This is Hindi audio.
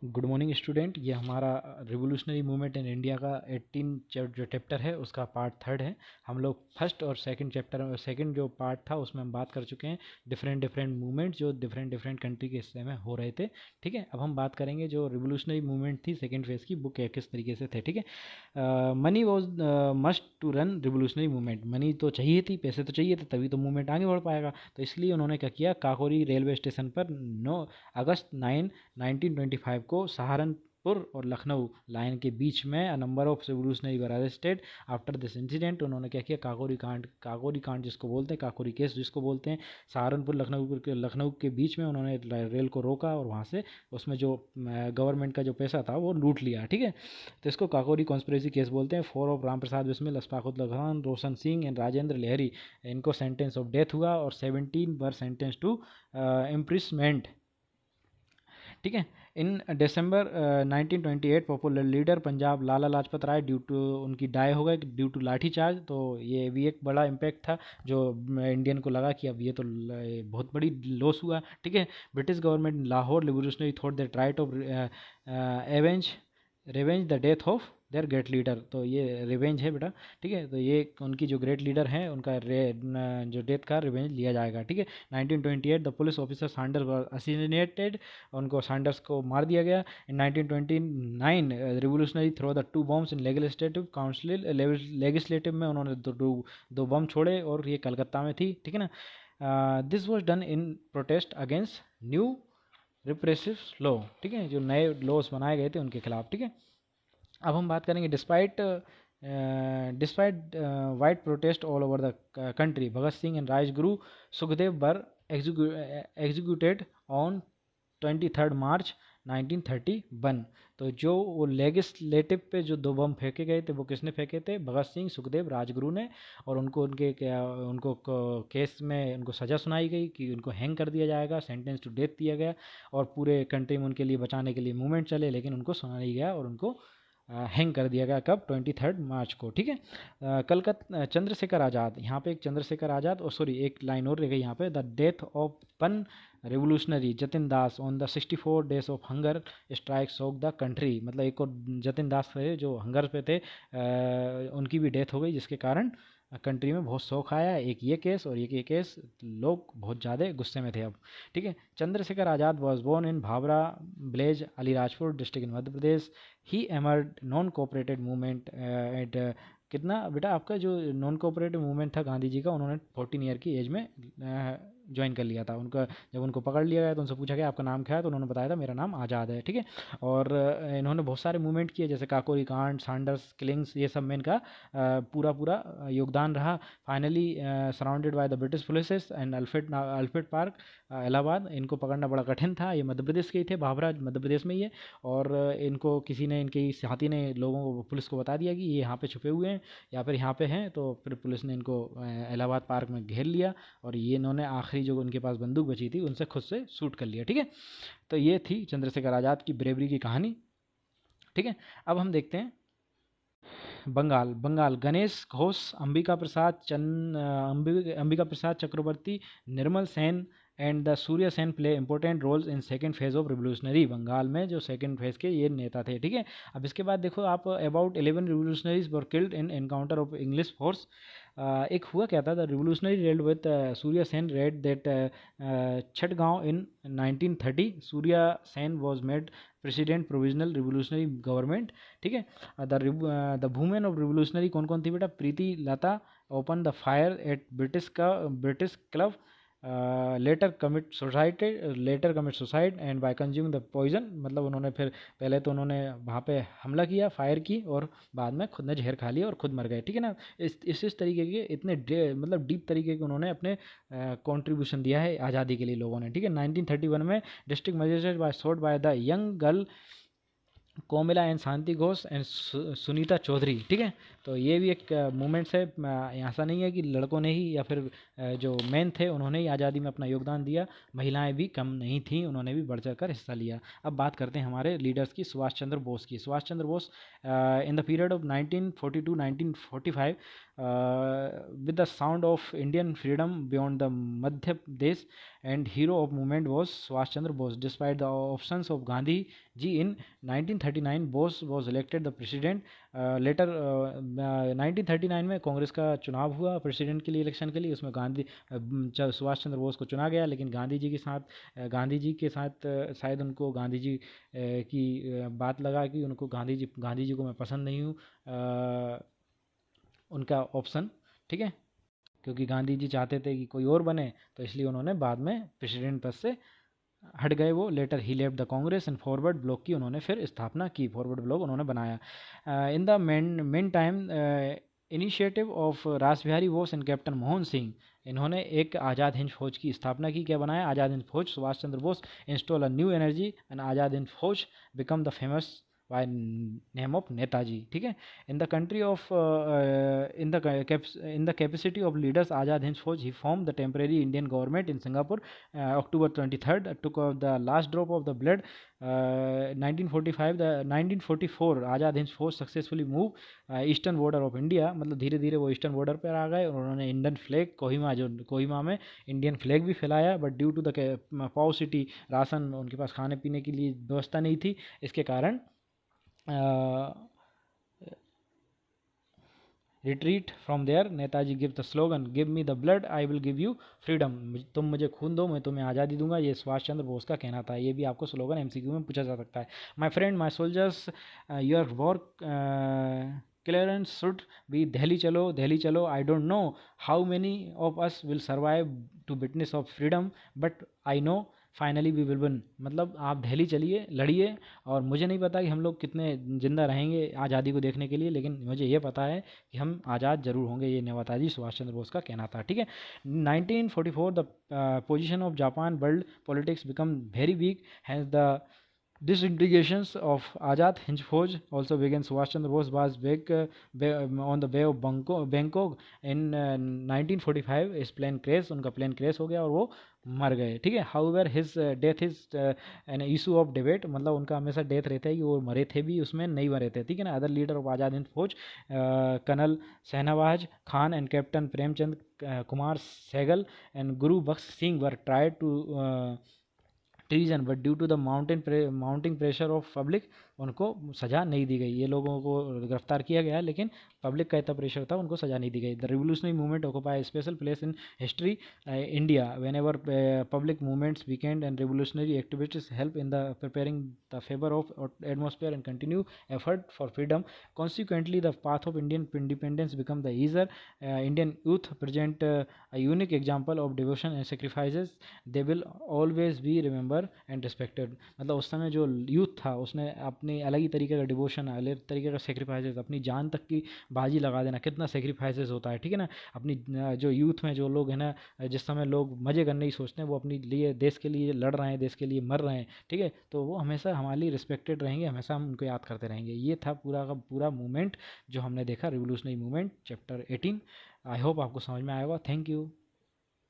Good morning student. ये हमारा रिवोल्यूशनरी मूवमेंट इन इंडिया का 18 जो चैप्टर है उसका पार्ट थर्ड है। हम लोग फर्स्ट और सेकंड चैप्टर सेकंड जो पार्ट था उसमें हम बात कर चुके हैं डिफरेंट डिफरेंट मूवमेंट जो डिफरेंट डिफरेंट कंट्री के हिस्से में हो रहे थे। ठीक है, अब हम बात करेंगे जो रिवोल्यूशनरी मूवमेंट थी सेकेंड फेज़ की, वो किस तरीके से थे। ठीक है, money was must to run revolutionary movement. Money तो चाहिए थी, पैसे तो चाहिए थे, तभी तो मूवमेंट आगे बढ़ पाएगा। तो इसलिए उन्होंने क्या किया, काकोरी रेलवे स्टेशन पर 9 अगस्त 1925 को सहारनपुर और लखनऊ लाइन के बीच में a number of revolutionary were arrested after this incident. उन्होंने क्या किया, काकोरी कांड जिसको बोलते हैं, काकोरी केस जिसको बोलते हैं, सहारनपुर लखनऊ के बीच में उन्होंने रेल को रोका और वहाँ से उसमें जो गवर्नमेंट का जो पैसा था वो लूट लिया। ठीक है, तो इसको काकोरी कॉन्स्पिरेसी केस बोलते हैं। 4 ऑफ राम प्रसाद बिस्मिल, अशफाकुल्ला खान, रोशन सिंह एंड राजेंद्र लहरी, इनको सेंटेंस ऑफ डेथ हुआ और 17 वर सेंटेंस टू इम्प्रिसमेंट। ठीक है, in December 1928 popular leader Punjab Lala Lajpat Rai due to उनकी डाई हो गए ड्यू टू लाठी चार्ज। तो ये भी एक बड़ा इम्पैक्ट था जो इंडियन को लगा कि अब ये तो बहुत बड़ी लॉस हुआ। ठीक है, British government Lahore revolutionary thought that right of avenge revenge the death of their great leader. तो ये रिवेंज है बेटा। ठीक है, तो ये उनकी जो ग्रेट लीडर हैं उनका जो डेथ का रिवेंज लिया जाएगा। ठीक है, 1928 the police officer Saunders were assassinated, उनको सैंडर्स को मार दिया गया। In 1929 revolutionary throw the 2 bombs in legislative council, legislative में उन्होंने दो बम छोड़े और ये कलकत्ता में थी। ठीक है ना, this was done in protest against new repressive law. ठीक है, जो नए लॉज बनाए गए थे उनके खिलाफ। ठीक है, अब हम बात करेंगे despite white protest all over the country, Bhagat Singh and Rajguru Sukhdev were executed on 23 मार्च 1931। तो जो वो लेगिस्लेटिव पे जो दो बम फेंके गए थे वो किसने फेंके थे, भगत सिंह सुखदेव राजगुरु ने। और उनको उनको केस में उनको सज़ा सुनाई गई कि उनको हैंग कर दिया जाएगा, सेंटेंस टू डेथ दिया गया। और पूरे कंट्री में उनके लिए बचाने के लिए मूवमेंट चले, लेकिन उनको सुना नहीं गया और उनको हैंग कर दिया गया। कब, 23 मार्च को। ठीक है, कलकत्ता चंद्रशेखर आज़ाद, यहाँ पे एक चंद्रशेखर आज़ाद और सॉरी एक लाइन और रह गई यहाँ पे, the death of one revolutionary Jatin Das on the 64 days of hunger strike शोक द कंट्री। मतलब एक और जतिन दास थे जो हंगर पे थे, उनकी भी डेथ हो गई, जिसके कारण कंट्री में बहुत शौक आया। एक ये केस और एक ये केस, लोग बहुत ज़्यादा गुस्से में थे अब। ठीक है, Chandrashekhar Azad was born in Bhavra village, Alirajpur district in Madhya Pradesh. He aimed non cooperative movement at कितना बेटा आपका जो नॉन कोऑपरेटिव मूवमेंट था गांधी जी का, उन्होंने 14 ईयर की एज में ज्वाइन कर लिया था। उनका जब उनको पकड़ लिया गया तो उनसे पूछा गया आपका नाम क्या है, तो उन्होंने बताया था मेरा नाम आज़ाद है। ठीक है, और इन्होंने बहुत सारे मूवमेंट किए जैसे काकोरी कांड, सैंडर्स किलिंग्स, ये सब में इनका पूरा पूरा योगदान रहा। Finally surrounded by the British police and Alfred park Allahabad, इनको पकड़ना बड़ा कठिन था। ये मध्य प्रदेश के ही थे, भाभरा मध्य प्रदेश में ही है। और इनको किसी ने, इनके साथी ने लोगों को, पुलिस को बता दिया कि ये यहाँ पे छुपे हुए हैं या फिर यहाँ पे हैं। तो फिर पुलिस ने इनको इलाहाबाद पार्क में घेर लिया और ये इन्होंने आखिरी जो उनके पास बंदूक बची थी उनसे खुद से शूट कर लिया। ठीक है, तो ये थी चंद्रशेखर आज़ाद की ब्रेवरी की कहानी। ठीक है, अब हम देखते हैं Bengal Ganesh Ghosh, Ambika Prasad Chakraborty, Nirmal Sen and the Surya Sen play important roles in second phase of revolutionary. Bengal में जो सेकेंड फेज के ये नेता थे। ठीक है, अब इसके बाद देखो आप, about 11 revolutionaries were killed in encounter of English force. एक हुआ क्या था, the revolutionary raid with Surya Sen raid that Chittagong in 1930। Surya Sen was made president provisional revolutionary government. ठीक है, द वुमेन ऑफ रिवोल्यूशनरी कौन कौन थी बेटा, Preeti Lata open the fire at British club, later commit suicide and by consuming the poison. मतलब उन्होंने फिर पहले तो उन्होंने वहाँ पे हमला किया, फायर की, और बाद में खुद ने जहर खा लिया और खुद मर गए। ठीक है ना, इस तरीके के इतने मतलब डीप तरीके के उन्होंने अपने कंट्रीब्यूशन दिया है आज़ादी के लिए लोगों ने। ठीक है, 1931 में district magistrate by shot by the young girl Comilla and Shanti Ghosh and Sunita Chaudhary. ठीक है, तो ये भी एक मूवमेंट्स है। ऐसा नहीं है कि लड़कों ने ही या फिर जो मेन थे उन्होंने ही आज़ादी में अपना योगदान दिया, महिलाएं भी कम नहीं थीं, उन्होंने भी बढ़ चढ़ कर हिस्सा लिया। अब बात करते हैं हमारे लीडर्स की, सुभाष चंद्र बोस की। Subhash Chandra Bose in the period of 1942-1945 with the sound of Indian freedom beyond the Madhya Pradesh, and hero of movement was Subhash Chandra Bose. Despite the options of Gandhi ji in 1939, Bose was elected the president. Later 1939 में कांग्रेस का चुनाव हुआ प्रेसिडेंट के लिए, इलेक्शन के लिए, उसमें सुभाष चंद्र बोस को चुना गया, लेकिन गांधी जी के साथ शायद उनको गांधी जी की बात लगा कि उनको गांधी जी को मैं पसंद नहीं हूँ उनका ऑप्शन, ठीक है, क्योंकि गांधी जी चाहते थे कि कोई और बने, तो इसलिए उन्होंने बाद में प्रेसिडेंट पद से हट गए वो। लेटर ही left the Congress and Forward Bloc की उन्होंने फिर स्थापना की, फॉरवर्ड ब्लॉक उन्होंने बनाया। In the meantime initiative of Ras Behari Bose and captain Mohan Singh, इन्होंने एक आज़ाद हिंद फौज की स्थापना की। क्या बनाया? Azad Hind Fauj. Subhash Chandra Bose install a new energy and Azad Hind Fauj become the famous by name of Netaji, ठीक है। In the country of in the capacity of leaders Azad Hind Fauj ही form the temporary Indian government in Singapore October 23rd, took the last drop of the blood. 1944 आज़ाद हिंद फौज successfully move eastern border of India, मतलब धीरे धीरे वो ईस्टर्न बॉर्डर पर आ गए और उन्होंने इंडियन फ्लैग कोहिमा में इंडियन फ्लैग भी फैलाया। But due to the poverty, ration उनके पास खाने पीने के लिए व्यवस्था नहीं थी, इसके कारण retreat from there Netaji give the slogan give me the blood I will give you freedom, तुम मुझे खून दो मैं तुम्हें आज़ादी दूंगा, ये सुभाष चंद्र बोस का कहना था। ये भी आपको स्लोगन एमसीक्यू में पूछा जा सकता है। My friend my soldiers your war clearance should be Delhi चलो, I don't know how many of us will survive to witness of freedom but I know finally we will win, मतलब आप दिल्ली चलिए, लड़िए, और मुझे नहीं पता कि हम लोग कितने ज़िंदा रहेंगे आज़ादी को देखने के लिए, लेकिन मुझे ये पता है कि हम आज़ाद जरूर होंगे, ये नेताजी सुभाष चंद्र बोस का कहना था, ठीक है। 1944 the position of Japan world politics become very weak, has the disintegrations of Azad Hind Fauj also began. Subhash Chandra Bose was back on the bay of Bangkok in 1945. इस प्लेन क्रैश, उनका प्लेन क्रैश हो गया और वो मर गए, ठीक है। However his death is an issue of debate, मतलब उनका हमेशा डेथ रहता है कि वो मरे थे भी, उसमें नहीं मरे थे, ठीक है ना। Other leader of Azad Hind Fauj colonel Shahnawaz Khan and captain Premchand Kumar Sahgal and Guru Bakhsh Singh were tried to treason but due to the mounting pressure of public उनको सज़ा नहीं दी गई। ये लोगों को गिरफ्तार किया गया लेकिन पब्लिक का इतना प्रेशर था, उनको सज़ा नहीं दी गई। The revolutionary movement occupy special place in history India whenever public movements weakened and revolutionary activities help in the preparing the favour of atmosphere and continue effort for freedom. Consequently the path of Indian independence become the easier. Indian youth present a unique example of devotion and sacrifices, they will always be remembered and respected। मतलब उस समय जो यूथ था उसने अपनी अलग ही तरीके का डिवोशन, अलग तरीके का सेक्रीफाइसेस, अपनी जान तक की बाजी लगा देना, कितना सेक्रीफाइसेस होता है, ठीक है ना। अपनी जो यूथ में जो लोग हैं ना, जिस समय लोग मज़े करने की सोचते हैं, वो अपने लिए देश के लिए लड़ रहे हैं, देश के लिए मर रहे हैं, ठीक है, तो वो हमेशा हमारे लिए रिस्पेक्टेड रहेंगे, हमेशा हम उनको याद करते रहेंगे। ये था पूरा का पूरा मूवमेंट जो हमने देखा, revolutionary movement chapter 18। I hope आपको समझ में आएगा। Thank you.